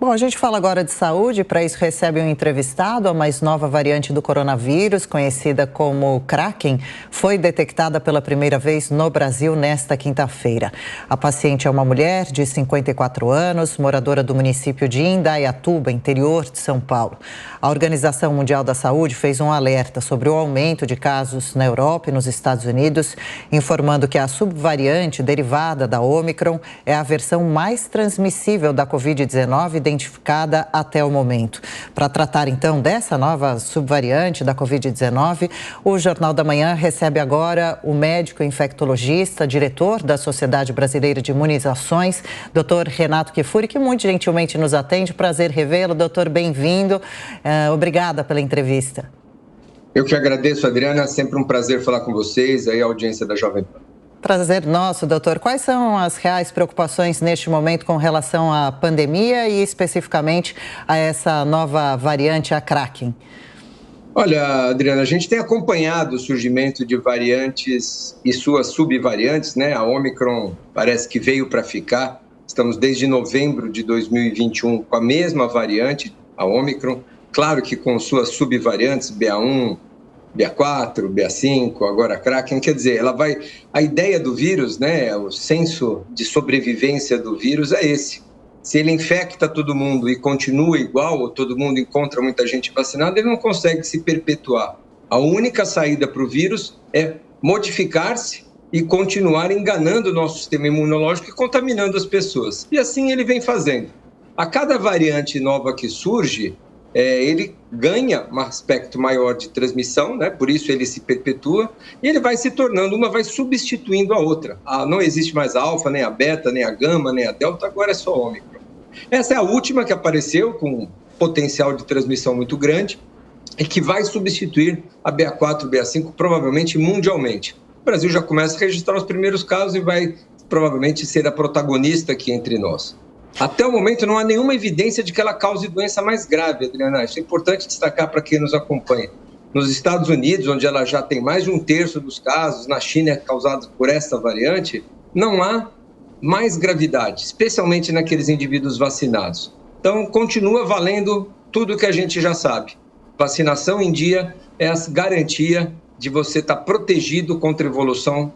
Bom, a gente fala agora de saúde. Para isso recebe um entrevistado. A mais nova variante do coronavírus, conhecida como Kraken, foi detectada pela primeira vez no Brasil nesta quinta-feira. A paciente é uma mulher de 54 anos, moradora do município de Indaiatuba, interior de São Paulo. A Organização Mundial da Saúde fez um alerta sobre o aumento de casos na Europa e nos Estados Unidos, informando que a subvariante derivada da Ômicron é a versão mais transmissível da Covid-19 identificada até o momento. Para tratar, então, dessa nova subvariante da Covid-19, o Jornal da Manhã recebe agora o médico infectologista, diretor da Sociedade Brasileira de Imunizações, Dr. Renato Kfouri, que muito gentilmente nos atende. Prazer revê-lo. Doutor, bem-vindo. Obrigada pela entrevista. Eu que agradeço, Adriana. É sempre um prazer falar com vocês, aí a audiência da Jovem Pan. Prazer nosso, doutor. Quais são as reais preocupações neste momento com relação à pandemia e especificamente a essa nova variante, a Kraken? Olha, Adriana, a gente tem acompanhado o surgimento de variantes e suas subvariantes, né? A Ômicron parece que veio para ficar. Estamos desde novembro de 2021 com a mesma variante, a Ômicron. Claro que com suas subvariantes, BA1, BA4, BA5, agora a Kraken, quer dizer, a ideia do vírus, né, o senso de sobrevivência do vírus é esse. Se ele infecta todo mundo e continua igual, ou todo mundo encontra muita gente vacinada, ele não consegue se perpetuar. A única saída para o vírus é modificar-se e continuar enganando o nosso sistema imunológico e contaminando as pessoas. E assim ele vem fazendo. A cada variante nova que surge, ele ganha um aspecto maior de transmissão, né? Por isso ele se perpetua, e ele vai se tornando, uma vai substituindo a outra. Não existe mais a alfa, nem a beta, nem a gama, nem a delta, agora é só a Ômicron. Essa é a última que apareceu, com potencial de transmissão muito grande, e que vai substituir a BA4, BA5, provavelmente mundialmente. O Brasil já começa a registrar os primeiros casos e vai provavelmente ser a protagonista aqui entre nós. Até o momento não há nenhuma evidência de que ela cause doença mais grave, Adriana. Isso é importante destacar para quem nos acompanha. Nos Estados Unidos, onde ela já tem mais de 1/3 dos casos, na China é causado por essa variante, não há mais gravidade, especialmente naqueles indivíduos vacinados. Então, continua valendo tudo o que a gente já sabe. Vacinação em dia é a garantia de você estar protegido contra a evolução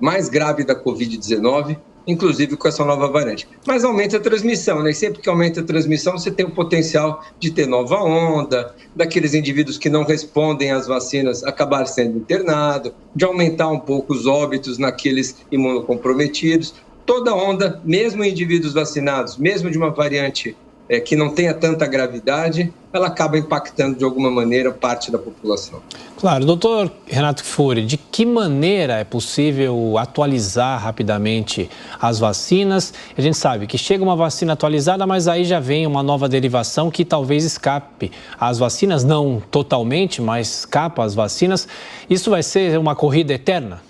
mais grave da Covid-19, inclusive com essa nova variante. Mas aumenta a transmissão, né? E sempre que aumenta a transmissão, você tem o potencial de ter nova onda, daqueles indivíduos que não respondem às vacinas acabar sendo internado, de aumentar um pouco os óbitos naqueles imunocomprometidos. Toda onda, mesmo em indivíduos vacinados, mesmo de uma variante que não tenha tanta gravidade, ela acaba impactando de alguma maneira parte da população. Claro. Doutor Renato Kfouri, de que maneira é possível atualizar rapidamente as vacinas? A gente sabe que chega uma vacina atualizada, mas aí já vem uma nova derivação que talvez escape às vacinas, não totalmente, mas escapa às vacinas. Isso vai ser uma corrida eterna?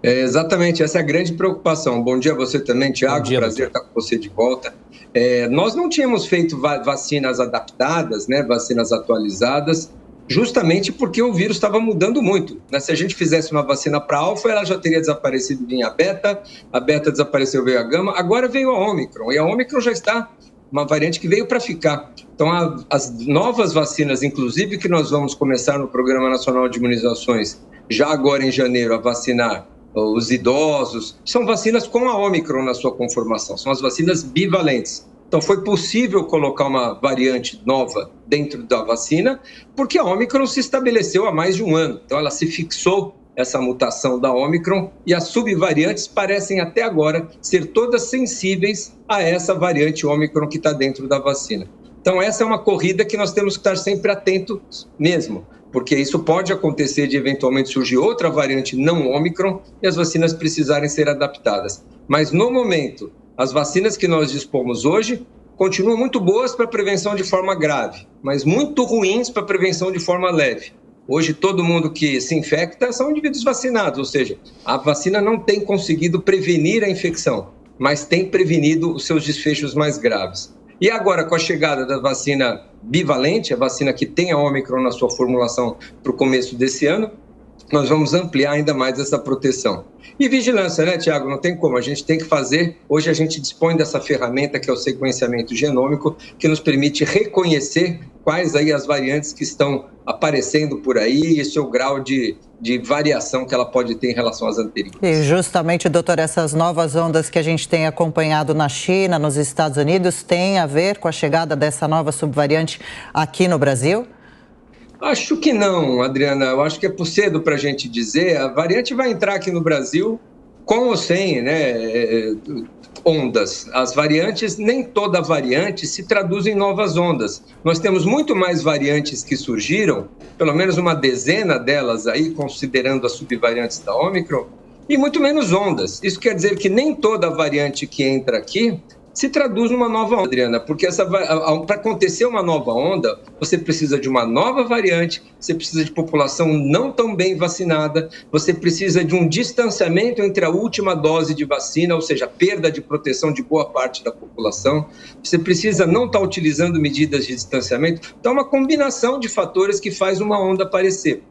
Exatamente, essa é a grande preocupação. Bom dia a você também, Tiago. Prazer estar com você de volta. Nós não tínhamos feito vacinas adaptadas, né, vacinas atualizadas, justamente porque o vírus estava mudando muito, né? Se a gente fizesse uma vacina para alfa, ela já teria desaparecido, vinha a beta desapareceu, veio a gama, agora veio a Ômicron, e a Ômicron já está uma variante que veio para ficar. Então, as novas vacinas, inclusive, que nós vamos começar no Programa Nacional de Imunizações, já agora em janeiro, a vacinar os idosos, são vacinas com a Ômicron na sua conformação, são as vacinas bivalentes. Então, foi possível colocar uma variante nova dentro da vacina, porque a Ômicron se estabeleceu há mais de um ano. Então, ela se fixou, essa mutação da Ômicron, e as subvariantes parecem até agora ser todas sensíveis a essa variante Ômicron que está dentro da vacina. Então, essa é uma corrida que nós temos que estar sempre atentos mesmo, porque isso pode acontecer de eventualmente surgir outra variante não Ômicron e as vacinas precisarem ser adaptadas. Mas, no momento, as vacinas que nós dispomos hoje continuam muito boas para prevenção de forma grave, mas muito ruins para prevenção de forma leve. Hoje, todo mundo que se infecta são indivíduos vacinados, ou seja, a vacina não tem conseguido prevenir a infecção, mas tem prevenido os seus desfechos mais graves. E agora, com a chegada da vacina bivalente, a vacina que tem a Ômicron na sua formulação para o começo desse ano, nós vamos ampliar ainda mais essa proteção. E vigilância, né, Tiago? Não tem como, a gente tem que fazer. Hoje a gente dispõe dessa ferramenta que é o sequenciamento genômico, que nos permite reconhecer quais aí as variantes que estão aparecendo por aí e seu grau de variação que ela pode ter em relação às anteriores. E justamente, doutor, essas novas ondas que a gente tem acompanhado na China, nos Estados Unidos, tem a ver com a chegada dessa nova subvariante aqui no Brasil? Acho que não, Adriana. Eu acho que é por cedo para a gente dizer. A variante vai entrar aqui no Brasil com ou sem, né, ondas. As variantes, nem toda variante se traduz em novas ondas. Nós temos muito mais variantes que surgiram, pelo menos uma dezena delas aí, considerando as subvariantes da Ômicron, e muito menos ondas. Isso quer dizer que nem toda variante que entra aqui se traduz numa nova onda, Adriana, porque para acontecer uma nova onda, você precisa de uma nova variante, você precisa de população não tão bem vacinada, você precisa de um distanciamento entre a última dose de vacina, ou seja, perda de proteção de boa parte da população, você precisa não estar utilizando medidas de distanciamento. Então, é uma combinação de fatores que faz uma onda aparecer.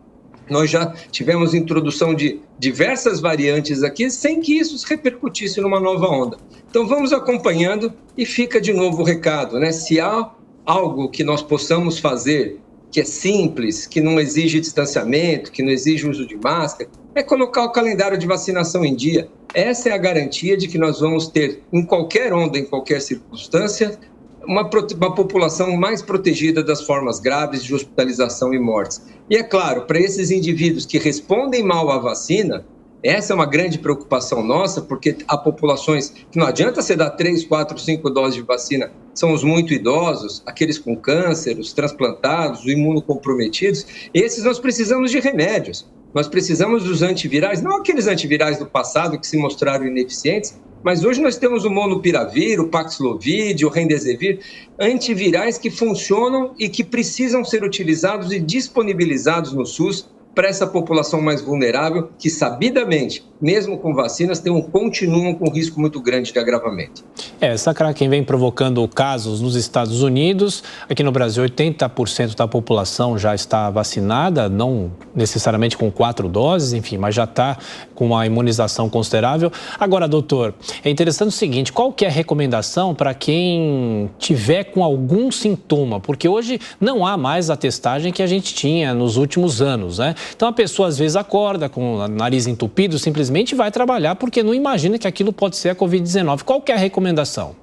Nós já tivemos introdução de diversas variantes aqui, sem que isso se repercutisse numa nova onda. Então, vamos acompanhando e fica de novo o recado, né? Se há algo que nós possamos fazer que é simples, que não exige distanciamento, que não exige uso de máscara, é colocar o calendário de vacinação em dia. Essa é a garantia de que nós vamos ter, em qualquer onda, em qualquer circunstância, uma população mais protegida das formas graves de hospitalização e mortes. E é claro, para esses indivíduos que respondem mal à vacina, essa é uma grande preocupação nossa, porque há populações que não adianta você dar 3, 4, 5 doses de vacina, são os muito idosos, aqueles com câncer, os transplantados, os imunocomprometidos, esses nós precisamos de remédios. Nós precisamos dos antivirais, não aqueles antivirais do passado que se mostraram ineficientes, mas hoje nós temos o Molnupiravir, o Paxlovid, o Remdesivir, antivirais que funcionam e que precisam ser utilizados e disponibilizados no SUS para essa população mais vulnerável, que sabidamente, mesmo com vacinas, continuam com risco muito grande de agravamento. Essa Kraken vem provocando casos nos Estados Unidos. Aqui no Brasil, 80% da população já está vacinada, não necessariamente com 4 doses, enfim, mas já está com uma imunização considerável. Agora, doutor, é interessante o seguinte, qual que é a recomendação para quem tiver com algum sintoma? Porque hoje não há mais a testagem que a gente tinha nos últimos anos, né? Então, a pessoa às vezes acorda com o nariz entupido, simplesmente vai trabalhar porque não imagina que aquilo pode ser a Covid-19. Qual que é a recomendação?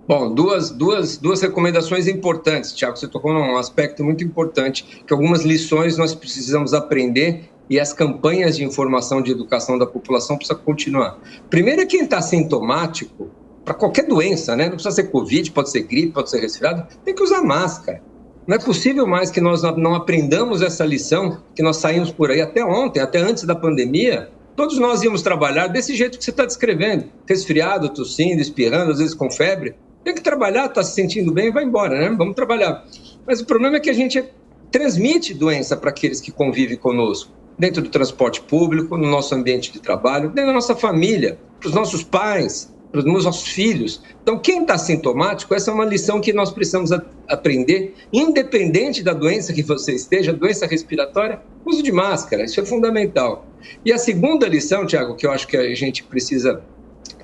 Bom, duas recomendações importantes, Tiago. Você tocou num aspecto muito importante, que algumas lições nós precisamos aprender e as campanhas de informação de educação da população precisam continuar. Primeiro é quem está sintomático, para qualquer doença, né? Não precisa ser Covid, pode ser gripe, pode ser resfriado, tem que usar máscara. Não é possível mais que nós não aprendamos essa lição, que nós saímos por aí até ontem, até antes da pandemia. Todos nós íamos trabalhar desse jeito que você está descrevendo, resfriado, tossindo, espirrando, às vezes com febre. Tem que trabalhar, está se sentindo bem, vai embora, né? Vamos trabalhar. Mas o problema é que a gente transmite doença para aqueles que convivem conosco, dentro do transporte público, no nosso ambiente de trabalho, dentro da nossa família, para os nossos pais, para os nossos filhos. Então, quem está sintomático, essa é uma lição que nós precisamos aprender, independente da doença que você esteja, doença respiratória, uso de máscara, isso é fundamental. E a segunda lição, Tiago, que eu acho que a gente precisa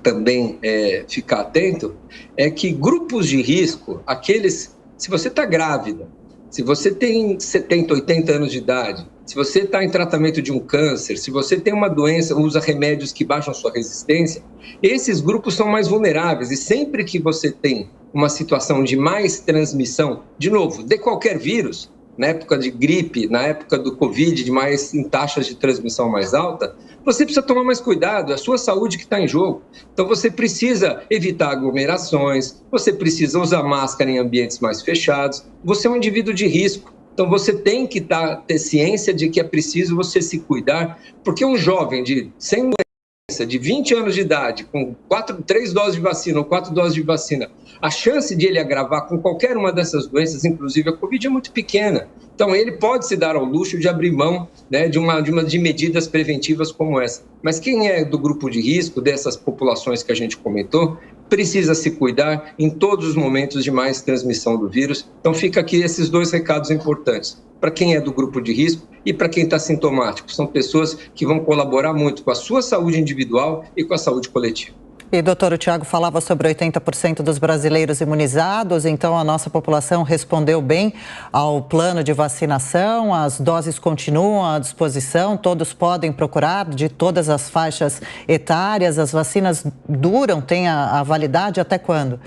também ficar atento, é que grupos de risco, se você está grávida, se você tem 70, 80 anos de idade, se você está em tratamento de um câncer, se você tem uma doença, usa remédios que baixam sua resistência, esses grupos são mais vulneráveis. E sempre que você tem uma situação de mais transmissão, de novo, de qualquer vírus, na época de gripe, na época do Covid, em taxas de transmissão mais alta, você precisa tomar mais cuidado, é a sua saúde que está em jogo. Então, você precisa evitar aglomerações, você precisa usar máscara em ambientes mais fechados, você é um indivíduo de risco. Então, você tem que ter ciência de que é preciso você se cuidar, porque um jovem sem doença, de 20 anos de idade, com 3 doses de vacina ou 4 doses de vacina, a chance de ele agravar com qualquer uma dessas doenças, inclusive a Covid, é muito pequena. Então, ele pode se dar ao luxo de abrir mão, né, de medidas preventivas como essa. Mas quem é do grupo de risco, dessas populações que a gente comentou, precisa se cuidar em todos os momentos de mais transmissão do vírus. Então, fica aqui esses dois recados importantes. Para quem é do grupo de risco e para quem está sintomático. São pessoas que vão colaborar muito com a sua saúde individual e com a saúde coletiva. E, doutor, o Tiago falava sobre 80% dos brasileiros imunizados, então a nossa população respondeu bem ao plano de vacinação, as doses continuam à disposição, todos podem procurar, de todas as faixas etárias, as vacinas duram, têm a validade até quando?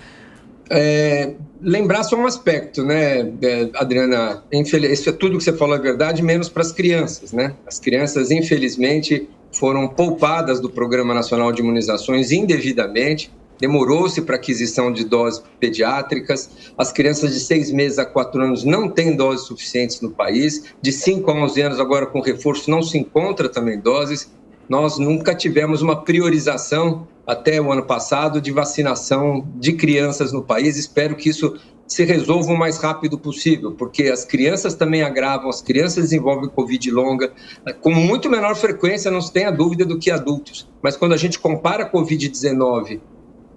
Lembrar só um aspecto, né, Adriana, isso é tudo que você falou é verdade, menos para as crianças, né? As crianças, infelizmente, foram poupadas do Programa Nacional de Imunizações indevidamente, demorou-se para aquisição de doses pediátricas, as crianças de 6 meses a 4 anos não têm doses suficientes no país, de 5 a 11 anos agora com reforço não se encontra também doses. Nós nunca tivemos uma priorização até o ano passado de vacinação de crianças no país. Espero que isso se resolva o mais rápido possível, porque as crianças também agravam, as crianças desenvolvem Covid longa, com muito menor frequência, não se tenha dúvida, do que adultos. Mas quando a gente compara a Covid-19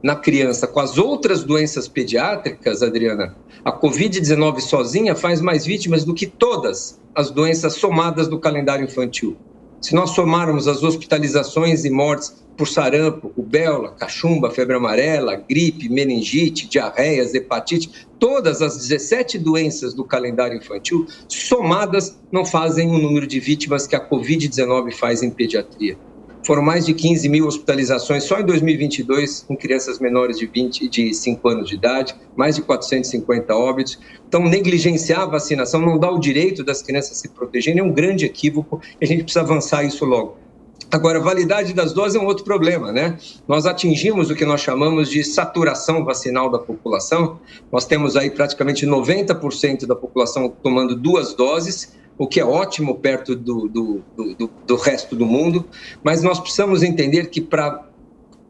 na criança com as outras doenças pediátricas, Adriana, a Covid-19 sozinha faz mais vítimas do que todas as doenças somadas do calendário infantil. Se nós somarmos as hospitalizações e mortes por sarampo, rubéola, cachumba, febre amarela, gripe, meningite, diarreias, hepatite, todas as 17 doenças do calendário infantil, somadas, não fazem o número de vítimas que a Covid-19 faz em pediatria. Foram mais de 15 mil hospitalizações só em 2022 em crianças menores de 5 anos de idade, mais de 450 óbitos. Então, negligenciar a vacinação não dá o direito das crianças se protegerem, é um grande equívoco e a gente precisa avançar isso logo. Agora, a validade das doses é um outro problema, né? Nós atingimos o que nós chamamos de saturação vacinal da população. Nós temos aí praticamente 90% da população tomando 2 doses, o que é ótimo perto do resto do mundo, mas nós precisamos entender que para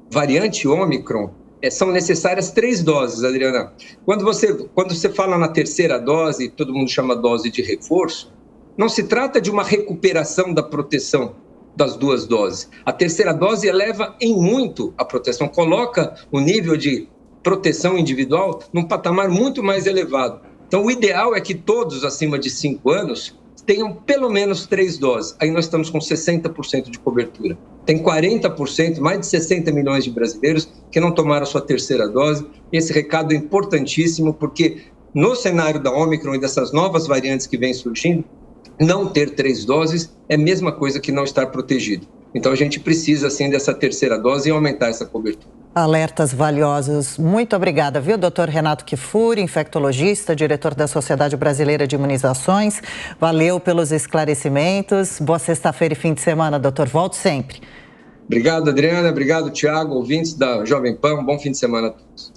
variante Ômicron são necessárias 3 doses, Adriana. Quando você fala na terceira dose, todo mundo chama dose de reforço, não se trata de uma recuperação da proteção das 2 doses. A terceira dose eleva em muito a proteção, coloca o nível de proteção individual num patamar muito mais elevado. Então, o ideal é que todos acima de 5 anos tenham pelo menos 3 doses. Aí nós estamos com 60% de cobertura. Tem 40%, mais de 60 milhões de brasileiros que não tomaram a sua terceira dose. E esse recado é importantíssimo, porque no cenário da Ômicron e dessas novas variantes que vêm surgindo, não ter 3 doses é a mesma coisa que não estar protegido. Então, a gente precisa, sim, dessa terceira dose e aumentar essa cobertura. Alertas valiosos. Muito obrigada, viu, doutor Renato Kfouri, infectologista, diretor da Sociedade Brasileira de Imunizações. Valeu pelos esclarecimentos. Boa sexta-feira e fim de semana, doutor. Volte sempre. Obrigado, Adriana. Obrigado, Tiago, ouvintes da Jovem Pan. Um bom fim de semana a todos.